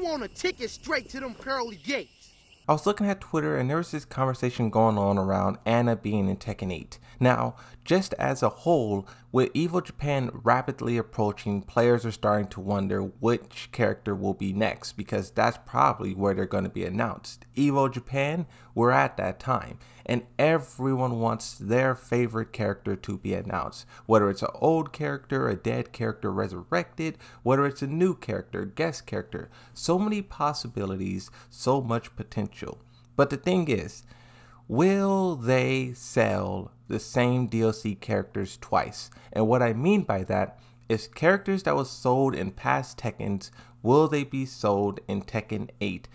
want a ticket straight to them pearly gates. I was looking at Twitter and there was this conversation going on around Anna being in Tekken 8. Now, just as a whole, with Evo Japan rapidly approaching, players are starting to wonder which character will be next because that's probably where they're going to be announced. Evo Japan, we're at that time and everyone wants their favorite character to be announced. Whether it's an old character, a dead character resurrected, whether it's a new character, guest character. So many possibilities, so much potential. But the thing is, will they sell the same DLC characters twice? And what I mean by that is characters that was sold in past Tekkens, will they be sold in Tekken 8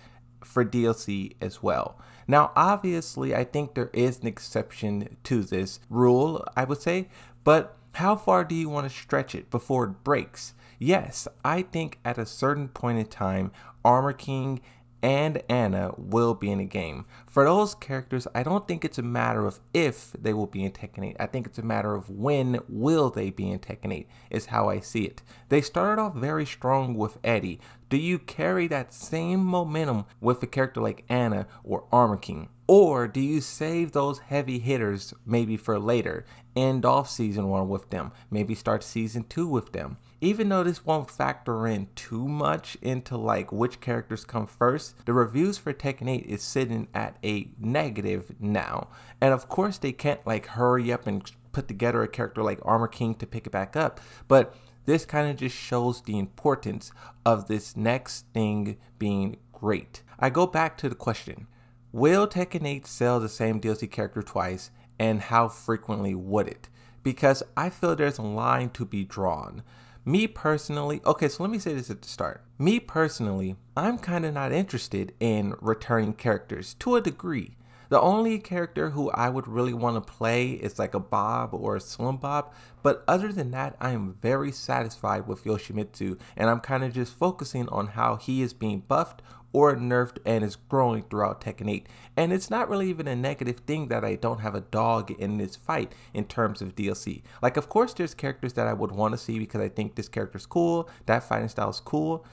for DLC as well? Now, obviously, I think there is an exception to this rule, I would say, but how far do you want to stretch it before it breaks? Yes, I think at a certain point in time, Armor King and Anna will be in the game. For those characters, I don't think it's a matter of if they will be in Tekken 8. I think it's a matter of when will they be in Tekken 8 is how I see it. They started off very strong with Eddie. Do you carry that same momentum with a character like Anna or Armor King? Or do you save those heavy hitters maybe for later, end off season 1 with them, maybe start season 2 with them? Even though this won't factor in too much into like which characters come first, the reviews for Tekken 8 is sitting at a negative now. And of course they can't like hurry up and put together a character like Armor King to pick it back up, but this kind of just shows the importance of this next thing being great. I go back to the question, will Tekken 8 sell the same DLC character twice, and how frequently would it? Because I feel there's a line to be drawn. Me personally, okay, so let me say this at the start. Me personally, I'm kind of not interested in returning characters to a degree. The only character who I would really want to play is like a Bob or a Slim Bob, but other than that, I am very satisfied with Yoshimitsu, and I'm kind of just focusing on how he is being buffed or nerfed and is growing throughout Tekken 8. And it's not really even a negative thing that I don't have a dog in this fight in terms of DLC. Like, of course, there's characters that I would want to see because I think this character's cool, that fighting style is cool.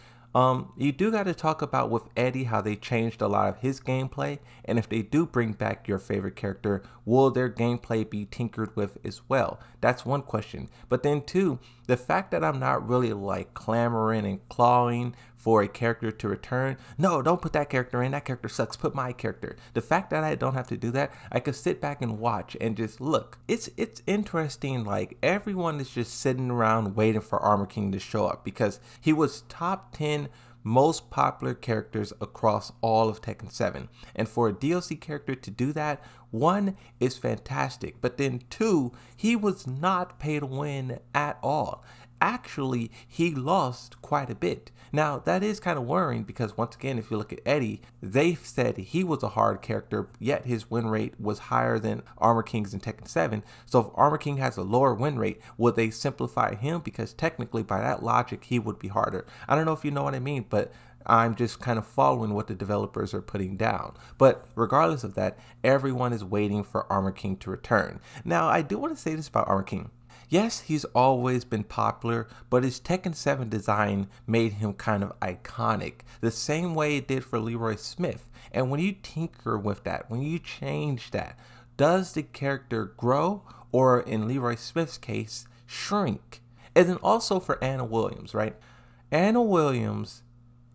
You do got to talk about with Eddie how they changed a lot of his gameplay, and if they do bring back your favorite character, will their gameplay be tinkered with as well? That's one question. But then two, the fact that I'm not really like clamoring and clawing for a character to return. No, don't put that character in. That character sucks. Put my character. The fact that I don't have to do that, I could sit back and watch and just look. It's interesting. Like everyone is just sitting around waiting for Armor King to show up because he was top 10 most popular characters across all of Tekken 7. And for a DLC character to do that, one is fantastic, but then two, he was not pay to win at all. Actually, he lost quite a bit. Now, that is kind of worrying because once again, if you look at Eddie, they said he was a hard character, yet his win rate was higher than Armor King's in Tekken 7. So if Armor King has a lower win rate, would they simplify him? Because technically, by that logic, he would be harder. I don't know if you know what I mean, but I'm just kind of following what the developers are putting down. But regardless of that, everyone is waiting for Armor King to return. Now, I do want to say this about Armor King. Yes, he's always been popular, but his Tekken 7 design made him kind of iconic, the same way it did for Leroy Smith. And when you tinker with that, when you change that, does the character grow or, in Leroy Smith's case, shrink? And then also for Anna Williams, right? Anna Williams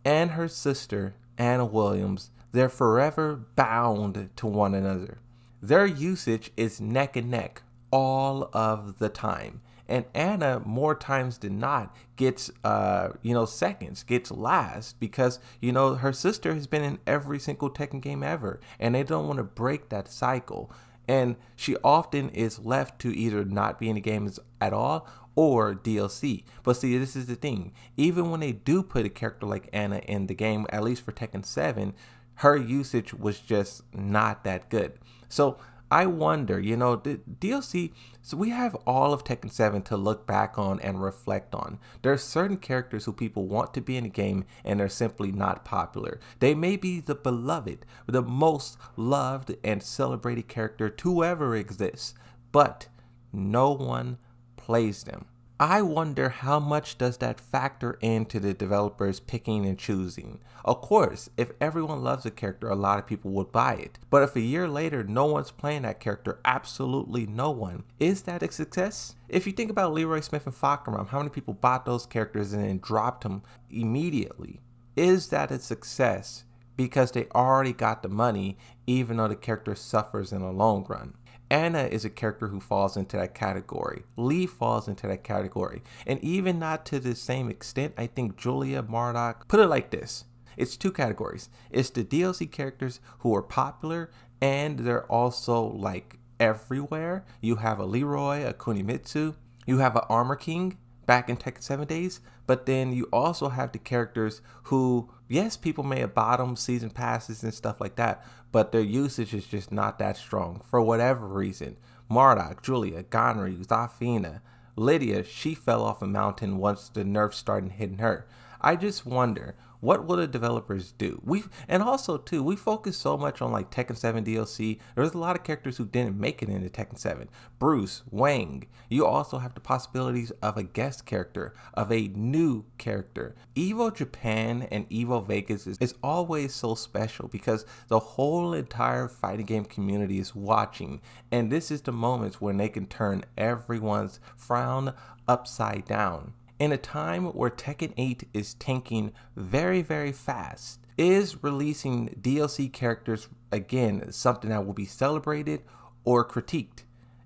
and her sister, Anna Williams, they're forever bound to one another. Their usage is neck and neck all of the time, and Anna more times than not gets seconds, gets last, because her sister has been in every single Tekken game ever, and they don't want to break that cycle, and she often is left to either not be in the games at all or DLC. But see, this is the thing, even when they do put a character like Anna in the game, at least for Tekken 7, her usage was just not that good. So I wonder, the DLC, so we have all of Tekken 7 to look back on and reflect on. There are certain characters who people want to be in the game and they're simply not popular. They may be the beloved, the most loved and celebrated character to ever exist, but no one plays them. I wonder how much does that factor into the developers picking and choosing. Of course, if everyone loves a character, a lot of people would buy it. But if a year later no one's playing that character, absolutely no one, is that a success? If you think about Leroy Smith and Falcon, how many people bought those characters and then dropped them immediately? Is that a success because they already got the money even though the character suffers in the long run? Anna is a character who falls into that category. Lee falls into that category. And even not to the same extent, I think Julia, Marduk, put it like this. It's two categories. It's the DLC characters who are popular and they're also like everywhere. You have a Leroy, a Kunimitsu, you have an Armor King back in Tekken 7 days, but then you also have the characters who, yes, people may have bought them, season passes and stuff like that, but their usage is just not that strong for whatever reason. Marduk, Julia, Ganryu, Zafina, Lydia, she fell off a mountain once the nerfs started hitting her. I just wonder, what will the developers do? And also too, we focus so much on like Tekken 7 DLC. There's a lot of characters who didn't make it into Tekken 7. Bruce, Wang. You also have the possibilities of a guest character, of a new character. Evo Japan and Evo Vegas is always so special because the whole entire fighting game community is watching. And this is the moments when they can turn everyone's frown upside down. In a time where Tekken 8 is tanking very, very fast, is releasing DLC characters again something that will be celebrated or critiqued?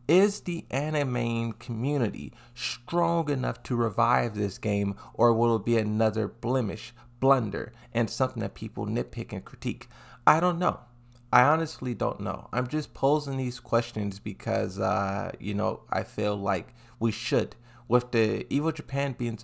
Is the anime community strong enough to revive this game, or will it be another blemish, blunder, and something that people nitpick and critique? I don't know. I honestly don't know. I'm just posing these questions because, I feel like we should. With the Evo Japan being,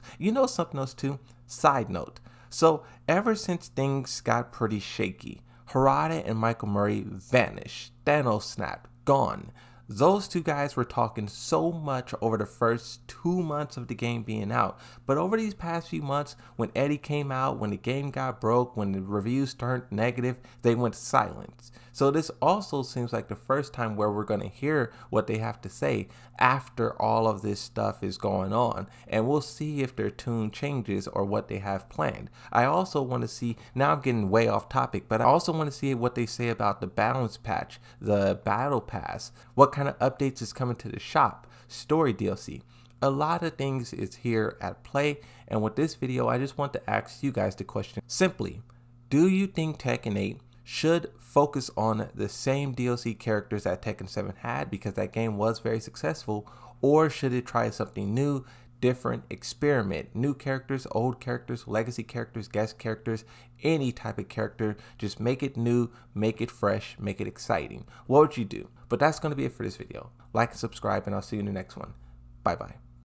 something else too? Side note. So ever since things got pretty shaky, Harada and Michael Murray vanished. Thanos snapped. Gone. Those two guys were talking so much over the first 2 months of the game being out. But over these past few months, when Eddie came out, when the game got broke, when the reviews turned negative, they went silent. So this also seems like the first time where we're going to hear what they have to say after all of this stuff is going on. And we'll see if their tune changes or what they have planned. I also want to see, now I'm getting way off topic, but I also want to see what they say about the balance patch, the battle pass, what kind of updates is coming to the shop, story DLC. A lot of things is here at play, and with this video I just want to ask you guys the question simply: do you think Tekken 8 should focus on the same DLC characters that Tekken 7 had because that game was very successful, or should it try something new, different, experiment, new characters, old characters, legacy characters, guest characters, any type of character, just make it new, make it fresh, make it exciting? What would you do? But that's going to be it for this video. Like and subscribe, and I'll see you in the next one. Bye bye.